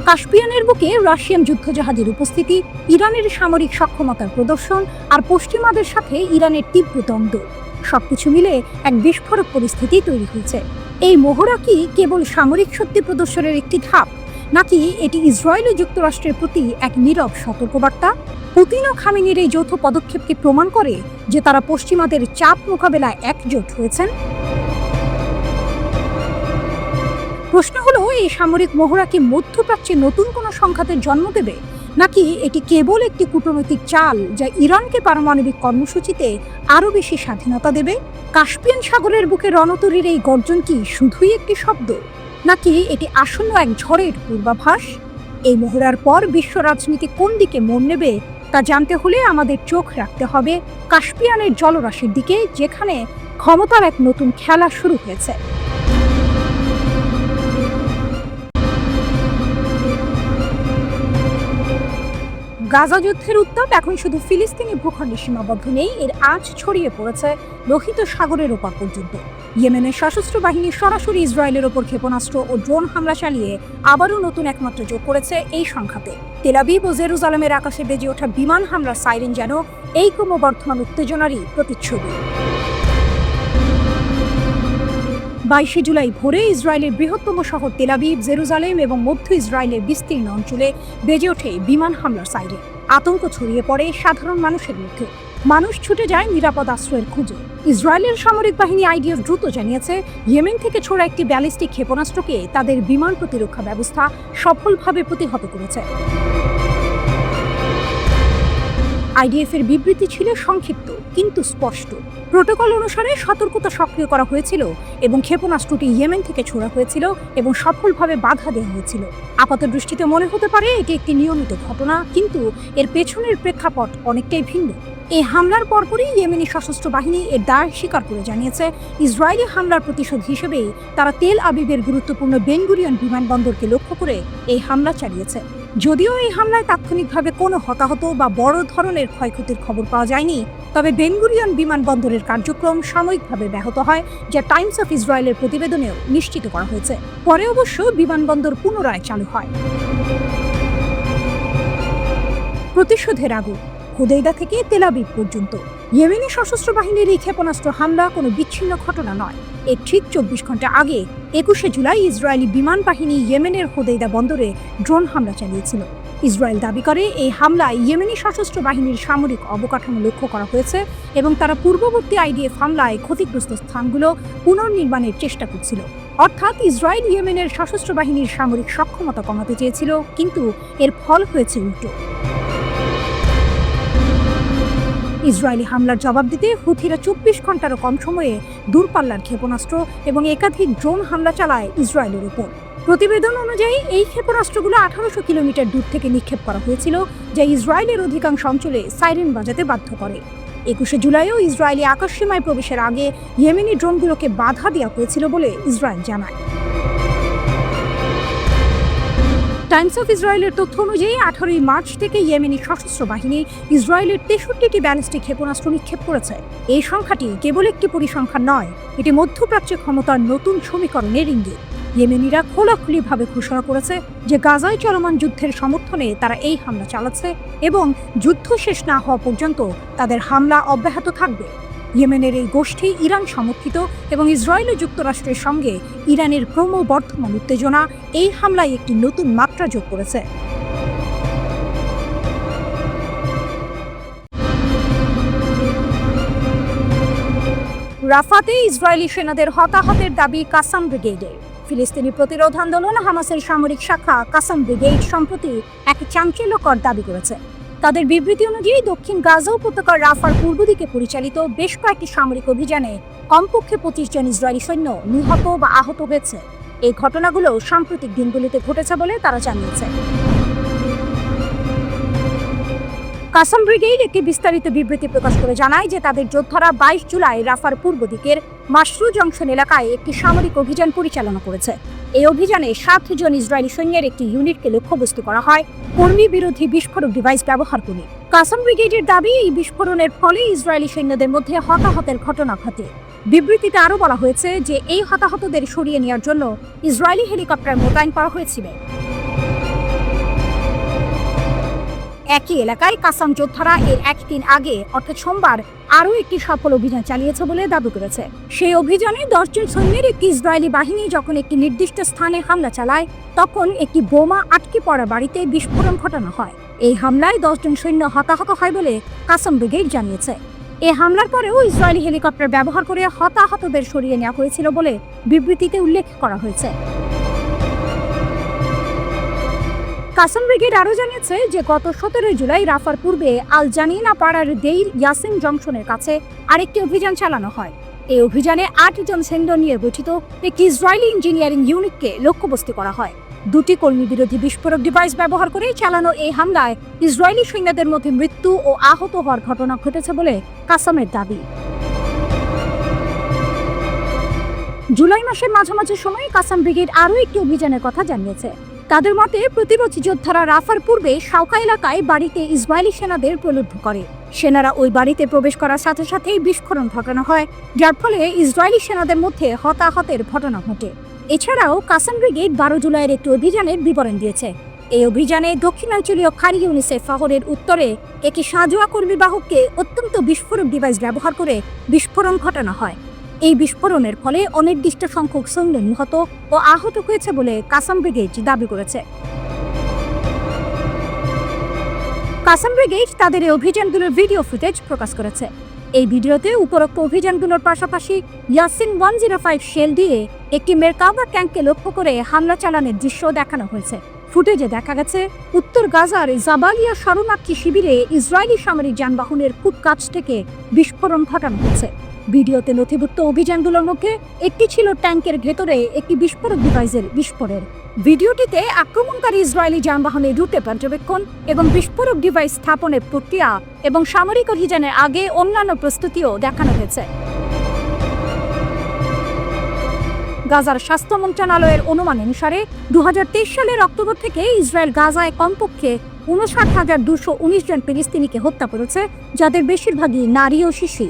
কাস্পিয়ানের বুকে রাশিয়ান যুদ্ধজাহাজের উপস্থিতি, ইরানের সামরিক সক্ষমতার প্রদর্শন আর পশ্চিমাদের সাথে ইরানের তীব্র দ্বন্দ্ব, সবকিছু মিলে এক বিস্ফোরক পরিস্থিতি তৈরি হয়েছে। এই মহড়া কি কেবল সামরিক শক্তি প্রদর্শনের একটি ধাপ, নাকি এটি ইসরায়েল ও যুক্তরাষ্ট্রের প্রতি এক নীরব সতর্কবার্তা? পুতিন ও খামেনির এই যৌথ পদক্ষেপকে প্রমাণ করে যে তারা পশ্চিমাদের চাপ মোকাবেলায় একজোট হয়েছেন। প্রশ্ন হলো, এই সামরিক মহড়া কি মধ্যপ্রাচ্যে নতুন কোনো সংঘাতের জন্ম দেবে, নাকি এটি কেবল একটি কূটনৈতিক চাল যা ইরানকে পারমাণবিক কর্মসূচিতে আরও বেশি স্বাধীনতা দেবে? কাস্পিয়ান সাগরের বুকে রণতরীর এই গর্জন কি শুধুই একটি শব্দ, নাকি এটি আসন্ন এক ঝড়ের পূর্বাভাস? এই মহড়ার পর বিশ্ব রাজনীতি কোন দিকে মোড় নেবে তা জানতে হলে আমাদের চোখ রাখতে হবে কাস্পিয়ানের জলরাশির দিকে, যেখানে ক্ষমতার এক নতুন খেলা শুরু হয়েছে। গাজা যুদ্ধের উত্তাপ এখন শুধু ফিলিস্তিনি ভূখণ্ডে সীমাবদ্ধ নেই, এর আঁচ ছড়িয়ে পড়েছে লোহিত সাগরের ওপার পর্যন্ত। ইয়েমেনের সশস্ত্র বাহিনী সরাসরি ইসরায়েলের ওপর ক্ষেপণাস্ত্র ও ড্রোন হামলা চালিয়ে আবারও নতুন একমাত্রা যোগ করেছে এই সংঘাতে। তেল আবিব ও জেরুজালেমের আকাশে বেজে ওঠা বিমান হামলার সাইরেন যেন এই ক্রমবর্ধমান উত্তেজনারই প্রতিচ্ছবি। 22শে জুলাই ভোরে ইসরায়েলের বৃহত্তম শহর তেল আবিব, জেরুজালেম এবং মধ্য ইসরায়েলের বিস্তীর্ণ অঞ্চলে বেজে ওঠে বিমান হামলার সাইরেন। আতঙ্ক ছড়িয়ে পড়ে সাধারণ মানুষের মধ্যে। মানুষ ছুটে যায় নিরাপদ আশ্রয়ের খোঁজে। ইসরায়েলের সামরিক বাহিনী আইডিএফ দ্রুত জানিয়েছে, ইয়েমেন থেকে ছোড়া একটি ব্যালিস্টিক ক্ষেপণাস্ত্রকে তাদের বিমান প্রতিরক্ষা ব্যবস্থা সফলভাবে প্রতিহত করেছে। আইডিএফের বিবৃতি ছিল সংক্ষিপ্ত কিন্তু স্পষ্ট। প্রোটোকল অনুসারে সতর্কতা সক্রিয় করা হয়েছিল এবং ক্ষেপণাস্ত্রটি ইয়েমেন থেকে ছোড়া হয়েছিল এবং সফলভাবে বাধা দেওয়া হয়েছিল। আপাতদৃষ্টিতে মনে হতে পারে এটি একটি নিয়মিত ঘটনা, কিন্তু এর পেছনের প্রেক্ষাপট অনেকটাই ভিন্ন। এই হামলার পরপরই ইয়েমেনি সশস্ত্র বাহিনী এর দায় স্বীকার করে জানিয়েছে, ইসরায়েলি হামলার প্রতিশোধ হিসেবেই তারা তেল আবিবের গুরুত্বপূর্ণ বেন গুরিয়ন বিমানবন্দরকে লক্ষ্য করে এই হামলা চালিয়েছে। যদিও এই হামলায় তাৎক্ষণিকভাবে কোনো হতাহত বা বড় ধরনের ক্ষয়ক্ষতির খবর পাওয়া যায়নি, তবে বেন গুরিয়ন বিমানবন্দরের কার্যক্রম সাময়িকভাবে ব্যাহত হয়, যা টাইমস অফ ইসরায়েলের প্রতিবেদনেও নিশ্চিত করা হয়েছে। পরে অবশ্য বিমানবন্দর পুনরায় চালু হয়। প্রতিশোধের আগুন হুদাইদা থেকে তেল আবিব পর্যন্ত ইয়েমেনি সশস্ত্র বাহিনীর এই ক্ষেপণাস্ত্র হামলা কোনো বিচ্ছিন্ন ঘটনা নয়। এর ঠিক 24 ঘন্টা আগে 21শে জুলাই ইসরায়েলি বিমান বাহিনী ইয়েমেনের হুদাইদা বন্দরে ড্রোন হামলা চালিয়েছিল। ইসরায়েল দাবি করে এই হামলায় ইয়েমেনি সশস্ত্র বাহিনীর সামরিক অবকাঠামো লক্ষ্য করা হয়েছে এবং তারা পূর্ববর্তী আইডিএফ হামলায় ক্ষতিগ্রস্ত স্থানগুলো পুনর্নির্মাণের চেষ্টা করছিল। অর্থাৎ ইসরায়েল ইয়েমেনের সশস্ত্র বাহিনীর সামরিক সক্ষমতা কমাতে চেয়েছিল, কিন্তু এর ফল হয়েছে উল্টো। ইসরায়েলি হামলার জবাব দিতে হুথিরা 24 ঘন্টারও কম সময়ে দূরপাল্লার ক্ষেপণাস্ত্র এবং একাধিক ড্রোন হামলা চালায় ইসরায়েলের উপর। প্রতিবেদন অনুযায়ী এই ক্ষেপণাস্ত্রগুলো 1800 কিলোমিটার দূর থেকে নিক্ষেপ করা হয়েছিল, যা ইসরায়েলের অধিকাংশ অঞ্চলে সাইরেন বাজাতে বাধ্য করে। 21শে জুলাইও ইসরায়েলি আকাশসীমায় প্রবেশের আগে ইয়েমেনি ড্রোনগুলোকে বাধা দেওয়া হয়েছিল বলে ইসরায়েল জানায়। টাইমস অফ ইসরায়েলের তথ্য অনুযায়ী 18ই মার্চ থেকে ইয়েমেনি সশস্ত্র বাহিনী ইসরায়েলের 63টি ব্যালিস্টিক ক্ষেপণাস্ত্র নিক্ষেপ করেছে। এই সংখ্যাটি কেবল একটি পরিসংখ্যান নয়, এটি মধ্যপ্রাচ্যে ক্ষমতার নতুন সমীকরণের ইঙ্গিত। ইয়েমেনিরা খোলাখুলিভাবে ঘোষণা করেছে যে গাজায় চলমান যুদ্ধের সমর্থনে তারা এই হামলা চালাচ্ছে এবং যুদ্ধ শেষ না হওয়া পর্যন্ত তাদের হামলা অব্যাহত থাকবে। ইয়েমেনের এই গোষ্ঠী ইরান সমর্থিত এবং ইসরায়েল ও যুক্তরাষ্ট্রের সঙ্গে ইরানের ক্রমবর্ধমান উত্তেজনা এই হামলায় একটি নতুন মাত্রা যোগ করেছে। রাফাতে ইসরায়েলি সেনাদের হতাহতের দাবি কাসাম ব্রিগেডের। ফিলিস্তিনি প্রতিরোধ আন্দোলন হামাসের সামরিক শাখা কাসাম ব্রিগেড সম্প্রতি এক চাঞ্চল্যকর দাবি করেছে। তাদের বিবৃতি অনুযায়ী দক্ষিণ গাজা উপত্যকার রাফার পূর্ব দিকে পরিচালিত বেশ কয়েকটি সামরিক অভিযানে কমপক্ষে 25 জন ইসরায়েলি সৈন্য নিহত বা আহত হয়েছে। এই ঘটনাগুলো সাম্প্রতিক দিনগুলিতে ঘটেছে বলে তারা জানিয়েছে। কাসাম ব্রিগেড একটি বিস্তারিত বিবৃতি প্রকাশ করে জানায় যে তাদের যোদ্ধারা 22 জুলাই রাফার পূর্ব দিকের মাশরু জংশন এলাকায় একটি সামরিক অভিযান পরিচালনা করেছে। এই অভিযানে 7 জন ইসরায়েলি সৈন্যের একটি ইউনিটকে লক্ষ্যবস্তু করা হয় কর্মী বিরোধী বিস্ফোরক ডিভাইস ব্যবহার করে। কাসাম ব্রিগেডের দাবি, এই বিস্ফোরণের ফলে ইসরায়েলি সৈন্যদের মধ্যে হতাহতের ঘটনা ঘটে। বিবৃতিতে আরও বলা হয়েছে যে এই হতাহতদের সরিয়ে নেওয়ার জন্য ইসরায়েলি হেলিকপ্টার মোতায়েন করা হয়েছিল। একই এলাকায় কাসাম যোদ্ধারা এর একদিন আগে অর্থাৎ সোমবার আরও একটি সফল অভিযান চালিয়েছে বলে দাবি করেছে। সেই অভিযানে 10 জন সৈন্যের একটি ইসরায়েলি বাহিনী যখন একটি নির্দিষ্ট স্থানে হামলা চালায় তখন একটি বোমা আটকে পড়া বাড়িতে বিস্ফোরণ ঘটানো হয়। এই হামলায় 10 জন সৈন্য হতাহত হয় বলে কাসাম ব্রিগেড জানিয়েছে। এই হামলার পরেও ইসরায়েলি হেলিকপ্টার ব্যবহার করে হতাহতদের সরিয়ে নেওয়া হয়েছিল বলে বিবৃতিতে উল্লেখ করা হয়েছে। কাসাম ব্রিগেড আরও জানিয়েছে যে গত 17 জুলাই রাফার পূর্বে আল জানিনা পাড়ার দেইর ইয়াসিন জংশনের কাছে আরেকটি অভিযান চালানো হয়। এই অভিযানে 8 জন সৈন্য নিয়ে গঠিত একটি ইসরায়েলি ইঞ্জিনিয়ারিং ইউনিটকে লক্ষ্যবস্তু করা হয়। 2টি কর্মী বিরোধী বিস্ফোরক ডিভাইস ব্যবহার করে চালানো এই হামলায় ইসরায়েলি সৈন্যদের মধ্যে মৃত্যু ও আহত হওয়ার ঘটনা ঘটেছে বলে কাসামের দাবি। জুলাই মাসের মাঝামাঝি সময়ে কাসাম ব্রিগেড আরও একটি অভিযানের কথা জানিয়েছে। তাদের মতে প্রতিরোধী যোদ্ধারা রাফার পূর্বে শাওকা এলাকায় বাড়িতে ইসরায়েলি সেনাদের প্রলুব্ধ করে। সেনারা ওই বাড়িতে প্রবেশ করার সাথে সাথেই বিস্ফোরণ ঘটানো হয়, যার ফলে ইসরায়েলি সেনাদের মধ্যে হতাহতের ঘটনা ঘটে। এছাড়াও কাসাম ব্রিগেড 12 জুলাইয়ের একটি অভিযানের বিবরণ দিয়েছে। এই অভিযানে দক্ষিণাঞ্চলীয় খান ইউনিসেফ শহরের উত্তরে একটি সাঁজোয়া কর্মী বাহককে অত্যন্ত বিস্ফোরক ডিভাইস ব্যবহার করে বিস্ফোরণ ঘটানো হয়। এই বিস্ফোরণের ফলে অনির্দিষ্ট সংখ্যক সৈন্য নিহত ও আহত হয়েছে বলে কাসাম ব্রিগেড দাবি করেছে। কাসাম ব্রিগেড তাদের এই অভিযানগুলোর ভিডিও ফুটেজ প্রকাশ করেছে। এই ভিডিওতে উপরোক্ত অভিযানগুলোর পাশাপাশি ইয়াসিন 105 শেল দিয়ে একটি মেরকাবা ট্যাঙ্ককে লক্ষ্য করে হামলা চালানোর দৃশ্য দেখানো হয়েছে। ফুটেজে দেখা গেছে উত্তর গাজার জাবালিয়া শরণার্থী শিবিরে ইসরায়েলি সামরিক যানবাহনের খুব কাছ থেকে বিস্ফোরণ ঘটানো হয়েছে। ভিডিওতে নথিভুক্ত অভিযানগুলোর মধ্যে একটি ছিল ট্যাঙ্কের ভেতরে একটি বিস্ফোরক ডিভাইসের বিস্ফোরণ। ভিডিওটিতে আক্রমণকারী ইসরায়েলি যানবাহনের রুটে পর্যবেক্ষণ এবং বিস্ফোরক ডিভাইস স্থাপনের প্রক্রিয়া এবং সামরিক অভিযানের আগে অন্যান্য প্রস্তুতিও দেখানো হয়েছে। গাজার স্বাস্থ্য মন্ত্রণালয়ের অনুমান অনুসারে 2023 সালের অক্টোবর থেকে ইসরায়েল গাজায় কমপক্ষে 59,219 জন ফিলিস্তিনিকে হত্যা করেছে, যাদের বেশিরভাগই নারী ও শিশু।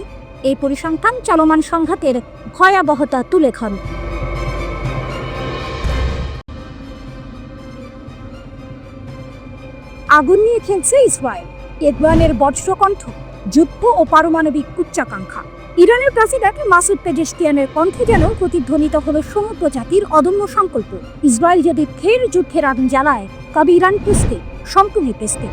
এই পরিসংখ্যান চলমান সংঘাতের ভয়াবহতা তুলে ধরে। আগুন নিয়ে খেলছে ইসরায়েল, ইরানের বজ্রকণ্ঠ, যুদ্ধ ও পারমাণবিক উচ্চাকাঙ্ক্ষা। ইরানের প্রেসিডেন্ট মাসুদ পেজেশকিয়ানের কণ্ঠে যেন প্রতিধ্বনিত হলো সমগ্র জাতির অদম্য সংকল্প, ইসরায়েল যদি ফের যুদ্ধের আগুন জ্বালায় তবে ইরান পেস্তে, সম্পূর্ণ পেস্তে।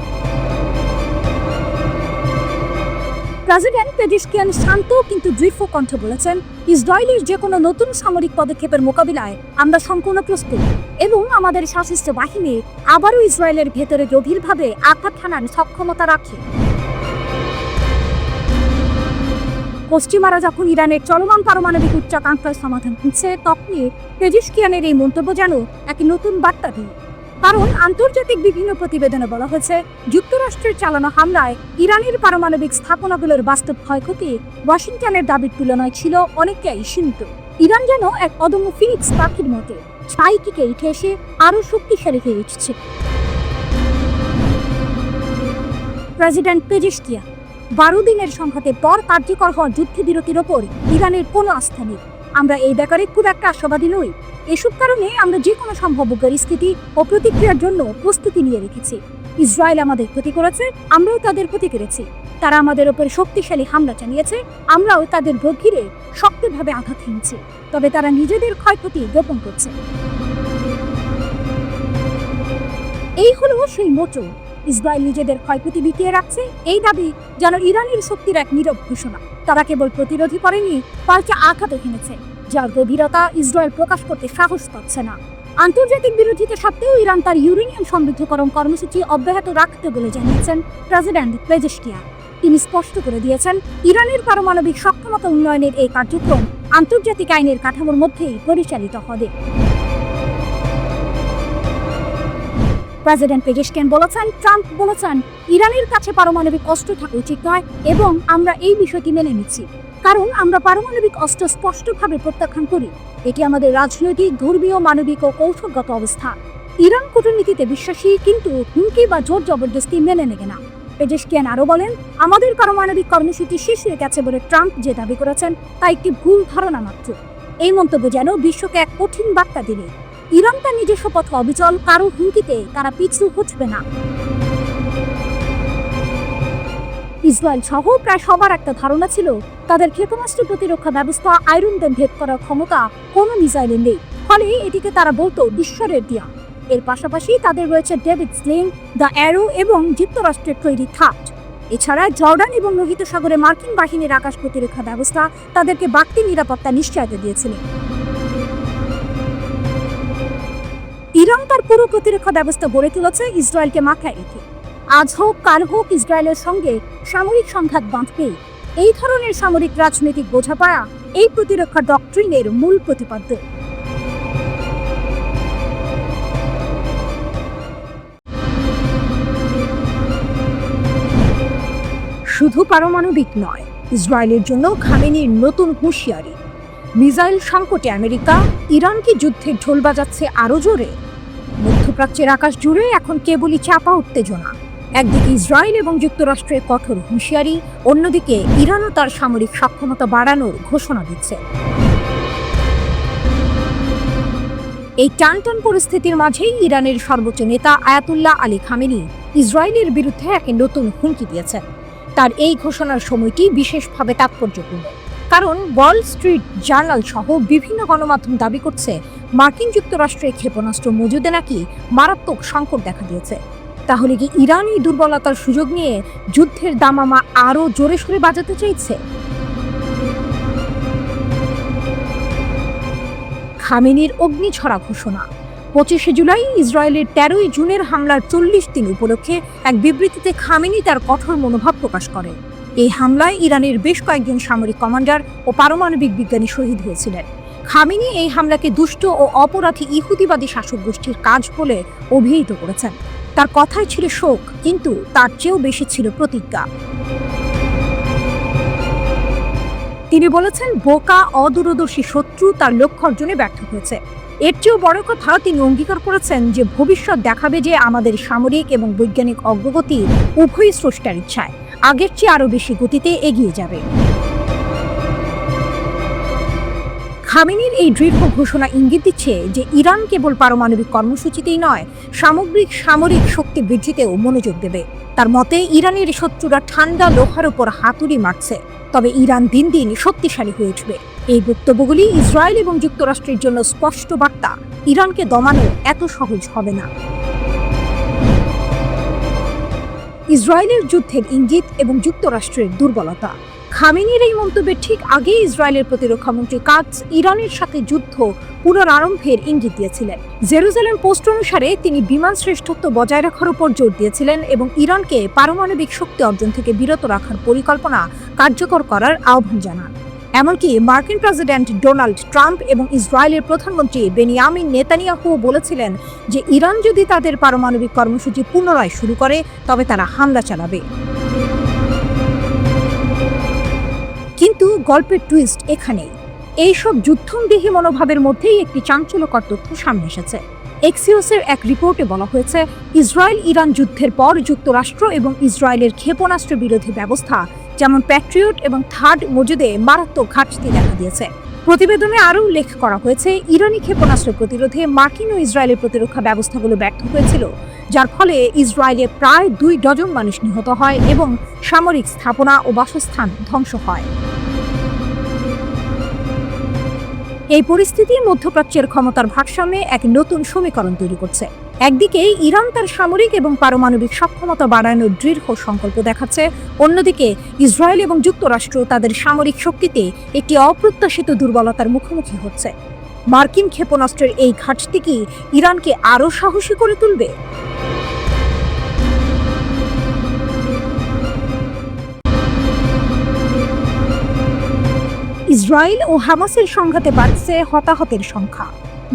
প্রেসিডেন্ট পেজেশকিয়ান শান্ত কিন্তু দৃঢ় কণ্ঠে বলেছেন, ইসরায়েলের যে কোনো নতুন সামরিক পদক্ষেপের মোকাবিলায় আমরা সম্পূর্ণ প্রস্তুত এবং আমাদের সশস্ত্র বাহিনী আবারও ইসরায়েলের ভেতরে গভীরভাবে আঘাত হানার সক্ষমতা রাখে। পশ্চিমারা যখন ইরানের চলমান পারমাণবিক উচ্চাকাঙ্ক্ষার সমাধান খুঁজছে, তখনই পেজেশকিয়ানের এই মন্তব্য যেন এক নতুন বার্তা দেয়। কারণ আন্তর্জাতিক বিভিন্ন প্রতিবেদনে বলা হয়েছে, যুক্তরাষ্ট্রের চালানো হামলায় ইরানের পারমাণবিক স্থাপনাগুলোর বাস্তব ক্ষয়ক্ষতি ওয়াশিংটনের দাবির তুলনায় ছিল অনেকটাই সীমিত। ইরান যেন এক অদম্য ফিনিক্স পাখির মতো ছাই থেকে উঠে এসে আরও শক্তিশালী হয়ে উঠছে। প্রেসিডেন্ট পেজেশকিয়ান 12 দিনের সংঘাতের পর কার্যকর হওয়া যুদ্ধবিরতির ওপর ইরানের কোনো আস্থা নেই। আমরা এই ব্যাপারে খুব একটা আশাবাদী নই। এসব কারণে আমরা যে কোনো সম্ভাব্য পরিস্থিতি ও প্রতিক্রিয়ার জন্য প্রস্তুতি নিয়ে রেখেছি। ইসরায়েল আমাদের ক্ষতি করেছে, আমরাও তাদের ক্ষতি করেছি। তারা আমাদের ওপর শক্তিশালী হামলা চালিয়েছে, আমরাও তাদের গভীরে শক্তভাবে আঘাত হেনেছি। তবে তারা নিজেদের ক্ষয়ক্ষতি গোপন করছে। এই হলো সেই মোচন। ইসরায়েল নিজেদের ক্ষয়ক্ষতি বিকিয়ে রাখছে, এই দাবি যেন ইরানের শক্তির এক নীরব ঘোষণা। তারা কেবল প্রতিরোধী করেনি, পাল্টা আঘাত হেনেছে, যার গভীরতা ইসরায়েল প্রকাশ করতে সাহস পাচ্ছে না। আন্তর্জাতিক বিরোধিতা সত্ত্বেও ইরান তার ইউরেনিয়াম সমৃদ্ধকরণ কর্মসূচি অব্যাহত রাখতে বলে জানিয়েছেন প্রেসিডেন্ট পেজেশকিয়ান। তিনি স্পষ্ট করে দিয়েছেন, ইরানের পারমাণবিক সক্ষমতা উন্নয়নের এই কার্যক্রম আন্তর্জাতিক আইনের কাঠামোর মধ্যেই পরিচালিত হবে। প্রেসিডেন্ট পেজেশকিয়ান বলেছেন, ট্রাম্প বলেছেন ইরানের কাছে পারমাণবিক অস্ত্র থাকা উচিত নয় এবং আমরা এই বিষয়টি মেনে নিচ্ছি, কারণ আমরা পারমাণবিক অস্ত্র স্পষ্টভাবে প্রত্যাখ্যান করি। এটি আমাদের রাজনৈতিক, ধর্মীয়, মানবিক ও কৌশলগত অবস্থা। ইরান কূটনীতিতে বিশ্বাসী, কিন্তু হুমকি বা জোর জবরদস্তি মেনে নেবে না। পেজেশকিয়ান আরও বলেন, আমাদের পারমাণবিক কর্মসূচি শেষ হয়ে গেছে বলে ট্রাম্প যে দাবি করেছেন তা একটি ভুল ধারণা মাত্র। এই মন্তব্য যেন বিশ্বকে এক কঠিন বার্তা দিলে ইরান তার নিজস্ব পথে অবিচল, কারো হুমকিতে তারা পিছু হটবে না। ইসরায়েল সহ প্রায় সবার একটা ধারণা ছিল তাদের ক্ষেপণাস্ত্র প্রতিরক্ষা ব্যবস্থা আয়রন ডোম ভেদ করার ক্ষমতা কোনো মিসাইলের নেই, ফলে এটিকে তারা বলতো ঈশ্বরের দেয়া। এর পাশাপাশি তাদের রয়েছে ডেভিড স্লিং, দ্য অ্যারো এবং যুক্তরাষ্ট্রের তৈরি থাট। এছাড়া জর্ডান এবং লোহিত সাগরে মার্কিন বাহিনীর আকাশ প্রতিরক্ষা ব্যবস্থা তাদেরকে বাড়তি নিরাপত্তা নিশ্চয়তা দিয়েছিল। ইরান তার পুরো প্রতিরক্ষা ব্যবস্থা গড়ে তুলেছে ইসরায়েলকে মাথায় রেখে। আজ হোক কাল হোক ইসরায়েলের সঙ্গে সামরিক সংঘাত বাঁধবে। এই ধরনের সামরিক রাজনৈতিক বোঝাপড়া এই প্রতিরক্ষা ডক্ট্রিনের মূল প্রতিপাদ্য। শুধু পারমাণবিক নয়, ইসরায়েলের জন্য খামেনির নতুন হুঁশিয়ারি। মিসাইল সংকটে আমেরিকা, ইরান কি যুদ্ধের ঢোল বাজাচ্ছে আরো জোরে? মধ্যপ্রাচ্যের আকাশ জুড়ে এখন কেবলই চাপা উত্তেজনা। একদিকে ইসরায়েল এবং যুক্তরাষ্ট্রের কঠোর হুঁশিয়ারি, অন্যদিকে ইরানও তার সামরিক সক্ষমতা বাড়ানোর ঘোষণা দিচ্ছে। এই টানটান পরিস্থিতির মাঝেই ইরানের সর্বোচ্চ নেতা আয়াতুল্লাহ আলী খামেনি ইসরায়েলের বিরুদ্ধে এক নতুন হুমকি দিয়েছেন। তার এই ঘোষণার সময়টি বিশেষভাবে তাৎপর্যপূর্ণ, কারণ ওয়াল স্ট্রিট জার্নাল সহ বিভিন্ন গণমাধ্যম দাবি করছে মার্কিন যুক্তরাষ্ট্রের ক্ষেপণাস্ত্র মজুদে নাকি মারাত্মক সংকট দেখা দিয়েছে। তাহলে কি ইরান এই দুর্বলতার সুযোগ নিয়ে যুদ্ধের দামামা আরও জোরে সোরে বাজাতে চাইছে? খামেনির অগ্নিঝরা ঘোষণা। 25শে জুলাই ইসরায়েলের 13ই জুনের হামলার 40 দিন উপলক্ষে এক বিবৃতিতে খামেনি তার কঠোর মনোভাব প্রকাশ করেন। এই হামলায় ইরানের বেশ কয়েকজন সামরিক কমান্ডার ও পারমাণবিক বিজ্ঞানী শহীদ হয়েছিলেন। খামেনি এই হামলাকে দুষ্ট ও অপরাধী ইহুদিবাদী শাসক গোষ্ঠীর কাজ বলে অভিহিত করেছেন। তার কথাই ছিল শোক, কিন্তু তার চেয়েও বেশি ছিল প্রতিজ্ঞা। তিনি বলেছেন, বোকা অদূরদর্শী শত্রু তার লক্ষ্য অর্জনে ব্যর্থ হয়েছে। এর চেয়েও বড় কথা, তিনি অঙ্গীকার করেছেন যে ভবিষ্যৎ দেখাবে যে আমাদের সামরিক এবং বৈজ্ঞানিক অগ্রগতি উভয় স্রষ্টার ইচ্ছায় আগের চেয়ে আরও বেশি গতিতে এগিয়ে যাবে। খামেনির এই দৃঢ় ঘোষণা ইঙ্গিত দিচ্ছে যে ইরান কেবল পারমাণবিক কর্মসূচিতেই নয়, সামগ্রিক সামরিক শক্তি বৃদ্ধিতেও মনোযোগ দেবে। তার মতে, ইরানের শত্রুরা ঠান্ডা লোহার উপর হাতুড়ি মারছে, তবে ইরান দিন দিন শক্তিশালী হয়ে উঠবে। এই বক্তব্যগুলি ইসরায়েল এবং যুক্তরাষ্ট্রের জন্য স্পষ্ট বার্তা, ইরানকে দমানো এত সহজ হবে না। ইসরায়েলের যুদ্ধের ইঙ্গিত এবং যুক্তরাষ্ট্রের দুর্বলতা। খামেনির এই মন্তব্যের ঠিক আগে ইসরায়েলের প্রতিরক্ষামন্ত্রী কাটস ইরানের সাথে যুদ্ধ পুনরারম্ভের ইঙ্গিত দিয়েছিলেন। জেরুজালেম পোস্ট অনুসারে তিনি বিমান শ্রেষ্ঠত্ব বজায় রাখার উপর জোর দিয়েছিলেন এবং ইরানকে পারমাণবিক শক্তি অর্জন থেকে বিরত রাখার পরিকল্পনা কার্যকর করার আহ্বান জানান। এমনকি মার্কিন প্রেসিডেন্ট ডোনাল্ড ট্রাম্প এবং ইসরায়েলের প্রধানমন্ত্রী বেনিয়ামিন নেতানিয়াহু বলেছিলেন যে ইরান যদি তাদের পারমাণবিক কর্মসূচি পুনরায় শুরু করে তবে তারা হামলা চালাবে। কিন্তু গল্পের টুইস্ট এখানেই। এইসব যুদ্ধংদেহী মনোভাবের মধ্যেই একটি চাঞ্চল্যকর তথ্য সামনে এসেছে। এক্সিওসের এক রিপোর্টে বলা হয়েছে, ইসরায়েল ইরান যুদ্ধের পর যুক্তরাষ্ট্র এবং ইসরায়েলের ক্ষেপণাস্ত্র বিরোধী ব্যবস্থা যেমন প্যাট্রিয়ট এবং থার্ড মজুদে মারাত্মক ঘাটতি দেখা দিয়েছে। প্রতিবেদনে আরও উল্লেখ করা হয়েছে, ইরানি ক্ষেপণাস্ত্র প্রতিরোধে মার্কিন ও ইসরায়েলের প্রতিরক্ষা ব্যবস্থাগুলো ব্যর্থ হয়েছিল, যার ফলে ইসরায়েলে প্রায় 2 ডজন মানুষ নিহত হয় এবং সামরিক স্থাপনা ও বাসস্থান ধ্বংস হয়। এই পরিস্থিতি মধ্যপ্রাচ্যের ক্ষমতার ভারসাম্যে এক নতুন সমীকরণ তৈরি করছে। একদিকে ইরান তার সামরিক এবং পারমাণবিক সক্ষমতা বাড়ানোর দৃঢ় সংকল্প দেখাচ্ছে, অন্যদিকে ইসরায়েল এবং যুক্তরাষ্ট্র তাদের সামরিক শক্তিতে একটি অপ্রত্যাশিত দুর্বলতার মুখোমুখি হচ্ছে। মার্কিন ক্ষেপণাস্ত্রের এই ঘাটতি কি ইরানকে আরও সাহসী করে তুলবে? ইসরায়েল ও হামাসের সংঘাতে বাড়ছে হতাহতের সংখ্যা।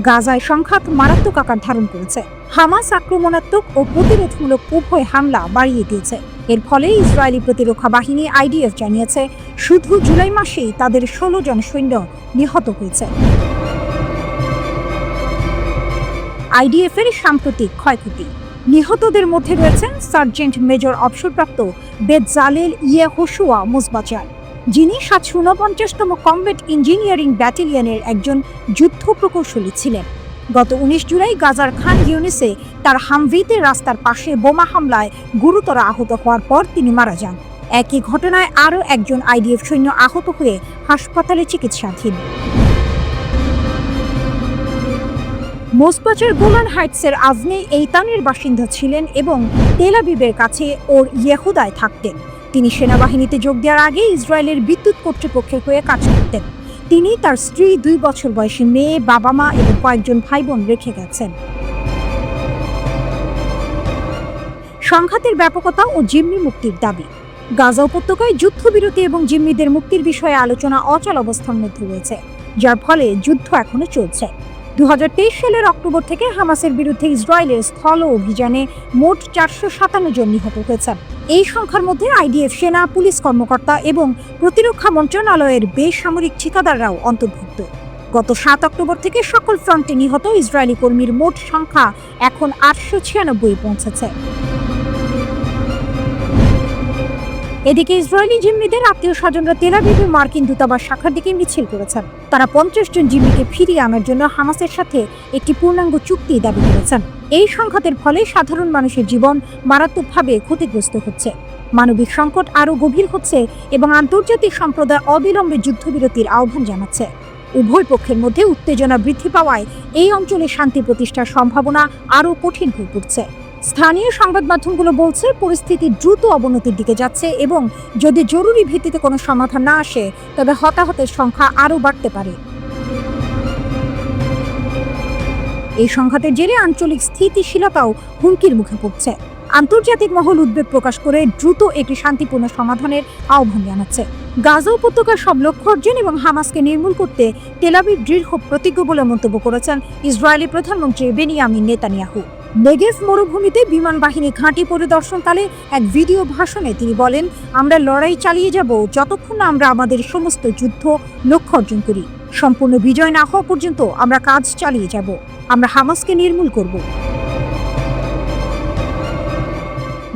গাজায় সংঘাত মারাত্মক আকার ধারণ করেছে। হামাস আক্রমণাত্মক ও প্রতিরোধমূলক উভয় হামলা বাড়িয়ে দিয়েছে। এর ফলে ইসরায়েলি প্রতিরক্ষা বাহিনী আইডিএফ জানিয়েছে, শুধু জুলাই মাসেই তাদের 16 জন সৈন্য নিহত হয়েছে। আইডিএফ এর সাম্প্রতিক ক্ষয়ক্ষতি: নিহতদের মধ্যে রয়েছেন সার্জেন্ট মেজর অবসরপ্রাপ্ত বেতজালেল ইয়েহোশুয়া মুজবাচার, যিনি 749তম কমব্যাট ইঞ্জিনিয়ারিং ব্যাটালিয়নের একজন যুদ্ধ প্রকৌশলী ছিলেন। গত 19 জুলাই গাজার খান ইউনিসে তার হামভিতে রাস্তার পাশে বোমা হামলায় গুরুতর আহত হওয়ার পর তিনি মারা যান। একই ঘটনায় আরও একজন আইডিএফ সৈন্য আহত হয়ে হাসপাতালে চিকিৎসাধীন। মোসবাচার গোলান হাইটসের আজনে এইতানের বাসিন্দা ছিলেন এবং তেল আবিবের কাছে ওর ইয়েহুদায় থাকতেন। তিনি সেনাবাহিনীতে যোগ দেওয়ার আগে ইসরায়েলের বিদ্যুৎ কর্তৃপক্ষের হয়ে কাজ করতেন। তিনি তার স্ত্রী, 2 বছর বয়সী মেয়ে, বাবা মা এবং কয়েকজন ভাই বোন রেখে গেছেন। সংঘাতের ব্যাপকতা ও জিম্মি মুক্তির দাবি: গাজা উপত্যকায় যুদ্ধবিরতি এবং জিম্মিদের মুক্তির বিষয়ে আলোচনা অচল অবস্থার মধ্যে রয়েছে, যার ফলে যুদ্ধ এখনো চলছে। 2023 সালের অক্টোবর থেকে হামাসের বিরুদ্ধে ইসরায়েলের স্থল অভিযানে মোট 457 জন নিহত হয়েছেন। এই সংখ্যার মধ্যে আইডিএফ সেনা, পুলিশ কর্মকর্তা এবং প্রতিরক্ষা মন্ত্রণালয়ের বেসামরিক ঠিকাদাররাও অন্তর্ভুক্ত। গত 7 অক্টোবর থেকে সকল ফ্রন্টে নিহত ইসরায়েলি কর্মীর মোট সংখ্যা এখন 896 পৌঁছেছে। এদিকে ইসরায়েলি জিম্মিদের আত্মীয় স্বজনরা তেল আবিবে মার্কিন দূতাবাস শাখার দিকে মিছিল করেছেন। তারা 50 জন জিম্মিকে ফিরিয়ে আনার জন্য হামাসের সাথে একটি পূর্ণাঙ্গ চুক্তি দাবি করেছেন। এই সংঘাতের ফলে সাধারণ মানুষের জীবন মারাত্মকভাবে ক্ষতিগ্রস্ত হচ্ছে, মানবিক সংকট আরও গভীর হচ্ছে এবং আন্তর্জাতিক সম্প্রদায় অবিলম্বে যুদ্ধবিরতির আহ্বান জানাচ্ছে। উভয় পক্ষের মধ্যে উত্তেজনা বৃদ্ধি পাওয়ায় এই অঞ্চলে শান্তি প্রতিষ্ঠার সম্ভাবনা আরও কঠিন হয়ে পড়ছে। স্থানীয় সংবাদ মাধ্যমগুলো বলছে, পরিস্থিতি দ্রুত অবনতির দিকে যাচ্ছে এবং যদি জরুরি ভিত্তিতে কোনো সমাধান না আসে তবে হতাহতের সংখ্যা আরও বাড়তে পারে। এই সংঘাতের জেরে আঞ্চলিক স্থিতিশীলতাও হুমকির মুখে পড়ছে। আন্তর্জাতিক মহল উদ্বেগ প্রকাশ করে দ্রুত একটি শান্তিপূর্ণ সমাধানের আহ্বান জানাচ্ছে। গাজা উপত্যকার সব লক্ষ্য অর্জন এবং হামাসকে নির্মূল করতে তেল আবিব দৃঢ় প্রতিজ্ঞ বলে মন্তব্য করেছেন ইসরায়েলি প্রধানমন্ত্রী বেনিয়ামিন নেতানিয়াহু। নেগেভ মরুভূমিতে বিমান বাহিনী ঘাঁটি পরিদর্শনকালে এক ভিডিও ভাষণে তিনি বলেন, আমরা লড়াই চালিয়ে যাব যতক্ষণ না আমরা আমাদের সমস্ত যুদ্ধ লক্ষ্য অর্জন করি। সম্পূর্ণ বিজয় না হওয়া পর্যন্ত আমরা কাজ চালিয়ে যাব। আমরা হামাসকে নির্মূল করব।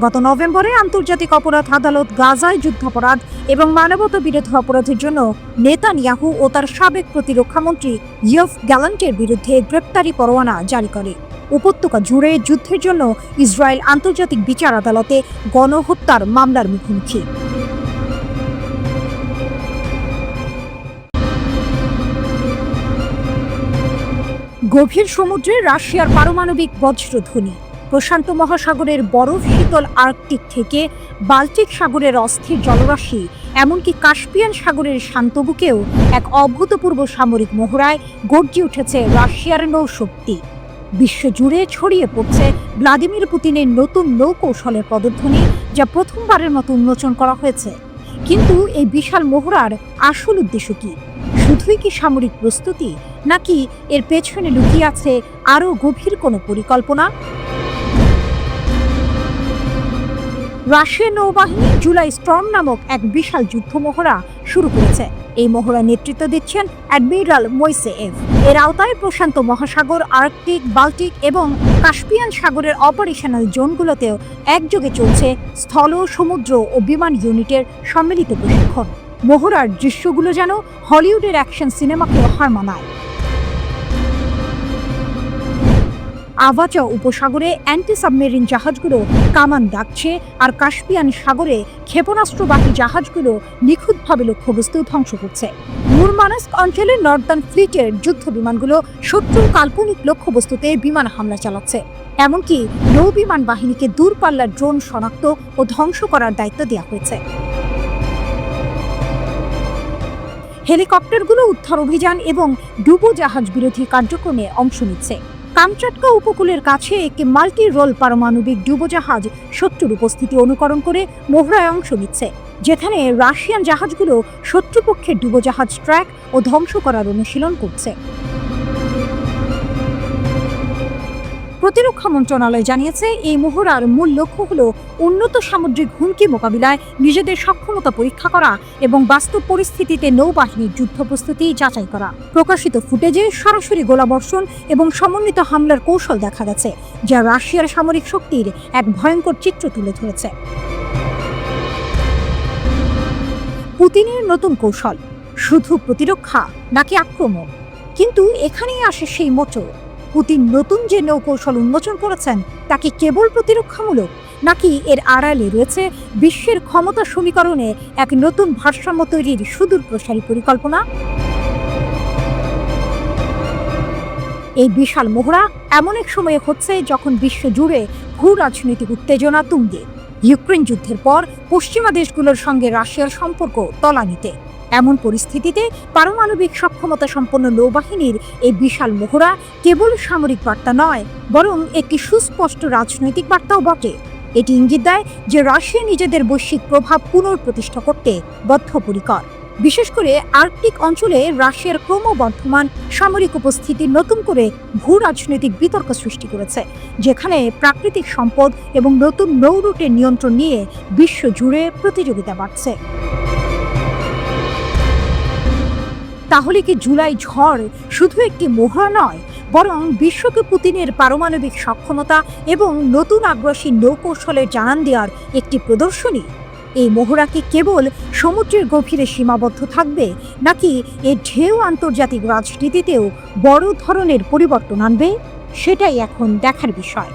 গত নভেম্বরে আন্তর্জাতিক অপরাধ আদালত গাজায় যুদ্ধাপরাধ এবং মানবতা বিরোধী অপরাধের জন্য নেতানিয়াহু ও তার সাবেক প্রতিরক্ষামন্ত্রী ইয়োভ গ্যালান্টের বিরুদ্ধে গ্রেপ্তারি পরোয়ানা জারি করে। উপত্যকা জুড়ে যুদ্ধের জন্য ইসরায়েল আন্তর্জাতিক বিচার আদালতে গণহত্যার মামলার মুখোমুখি। গভীর সমুদ্রে রাশিয়ার পারমাণবিক বজ্রধ্বনি। প্রশান্ত মহাসাগরের বরফ শীতল আর্কটিক থেকে বাল্টিক সাগরের অস্থির জলরাশি, এমনকি কাস্পিয়ান সাগরের শান্ত বুকেও এক অভূতপূর্ব সামরিক মহড়ায় গর্জে উঠেছে রাশিয়ার নৌশক্তি। বিশ্বজুড়ে ছড়িয়ে পড়ছে ভ্লাদিমির পুতিনের নতুন নৌকৌশলের পদধ্বনি, যা প্রথমবারের মতো উন্মোচন করা হয়েছে। কিন্তু এই বিশাল মহড়ার আসল উদ্দেশ্য কি? শুধুই কি সামরিক প্রস্তুতি, নাকি এর পেছনে লুকিয়ে আছে আরও গভীর কোনো পরিকল্পনা? রাশিয়ার নৌবাহিনী জুলাই স্টর্ম নামক এক বিশাল যুদ্ধ মহড়া শুরু করেছে। এই মহড়া নেতৃত্ব দিচ্ছেন অ্যাডমিরাল মোইসেয়েভ। এর আওতায় প্রশান্ত মহাসাগর, আর্কটিক, বাল্টিক এবং কাস্পিয়ান সাগরের অপারেশনাল জোনগুলোতেও একযোগে চলছে স্থল, সমুদ্র ও বিমান ইউনিটের সম্মিলিত প্রশিক্ষণ। মহড়ার দৃশ্যগুলো যেন হলিউডের অ্যাকশন সিনেমাকেও হার মানায়। আভাচা উপসাগরে অ্যান্টি সাবমেরিন জাহাজগুলো কামান দাগছে, আর কাস্পিয়ান সাগরে ক্ষেপণাস্ত্রবাহী জাহাজগুলো নিখুঁতভাবে লক্ষ্যবস্তু ধ্বংস করছে। মুরমানস্ক অঞ্চলে নর্দার্ন ফ্লিটের যুদ্ধ বিমানগুলো শত্রুর কাল্পনিক লক্ষ্যবস্তুতে বিমান হামলা চালাচ্ছে। এমনকি নৌবিমান বাহিনীকে দূরপাল্লার ড্রোন শনাক্ত ও ধ্বংস করার দায়িত্ব দেওয়া হয়েছে। হেলিকপ্টারগুলো উদ্ধার অভিযান এবং ডুবোজাহাজ বিরোধী কার্যক্রমে অংশ নিচ্ছে। কামচাটকা উপকূলের কাছে একটি মাল্টি রোল পারমাণবিক ডুবোজাহাজ শত্রুর উপস্থিতি অনুকরণ করে মহড়ায় অংশ নিচ্ছে, যেখানে রাশিয়ান জাহাজগুলো শত্রুপক্ষের ডুবোজাহাজ ট্র্যাক ও ধ্বংস করার অনুশীলন করছে। প্রতিরক্ষা মন্ত্রণালয় জানিয়েছে, এই মহড়ার মূল লক্ষ্য হল উন্নত সামুদ্রিক হুমকি মোকাবিলায় নিজেদের সক্ষমতা পরীক্ষা করা এবং বাস্তব পরিস্থিতিতে নৌবাহিনীর যুদ্ধ প্রস্তুতি যাচাই করা। প্রকাশিত ফুটেজে সরাসরি গোলাবর্ষণ এবং সমন্বিত হামলার কৌশল দেখা গেছে, যা রাশিয়ার সামরিক শক্তির এক ভয়ঙ্কর চিত্র তুলে ধরেছে। পুতিনের নতুন কৌশল শুধু প্রতিরক্ষা নাকি আক্রমণ? কিন্তু এখানেই আসে সেই মোচড়। পুতিন নতুন যে নৌকৌশল উন্মোচন করেছেন তা কি কেবল প্রতিরক্ষামূলক, নাকি এর আড়ালে রয়েছে বিশ্বের ক্ষমতা সমীকরণে এক নতুন ভারসাম্য তৈরির সুদূর প্রসারী পরিকল্পনা? এই বিশাল মহড়া এমন এক সময়ে হচ্ছে যখন বিশ্ব জুড়ে ভূ রাজনৈতিক উত্তেজনা তুঙ্গে। ইউক্রেন যুদ্ধের পর পশ্চিমা দেশগুলোর সঙ্গে রাশিয়ার সম্পর্ক তলানিতে। এমন পরিস্থিতিতে পারমাণবিক সক্ষমতা সম্পন্ন নৌবাহিনীর এই বিশাল মহড়া কেবল সামরিক বার্তা নয়, বরং একটি সুস্পষ্ট রাজনৈতিক বার্তাও বটে। এটি ইঙ্গিত দেয় যে রাশিয়া নিজেদের বৈশ্বিক প্রভাব পুনঃপ্রতিষ্ঠা করতে বদ্ধপরিকর। বিশেষ করে আর্কটিক অঞ্চলে রাশিয়ার ক্রমবর্ধমান সামরিক উপস্থিতি নতুন করে ভূ রাজনৈতিক বিতর্ক সৃষ্টি করেছে, যেখানে প্রাকৃতিক সম্পদ এবং নতুন নৌ রুটের নিয়ন্ত্রণ নিয়ে বিশ্ব জুড়ে প্রতিযোগিতা বাড়ছে। তাহলে কি জুলাই ঝড় শুধু একটি মহড়া নয়, বরং বিশ্বকে পুতিনের পারমাণবিক সক্ষমতা এবং নতুন আগ্রাসী নৌকৌশলের জানান দেওয়ার একটি প্রদর্শনী? এই মহড়া কি কেবল সমুদ্রের গভীরে সীমাবদ্ধ থাকবে, নাকি এর ঢেউ আন্তর্জাতিক রাজনীতিতেও বড় ধরনের পরিবর্তন আনবে? সেটাই এখন দেখার বিষয়।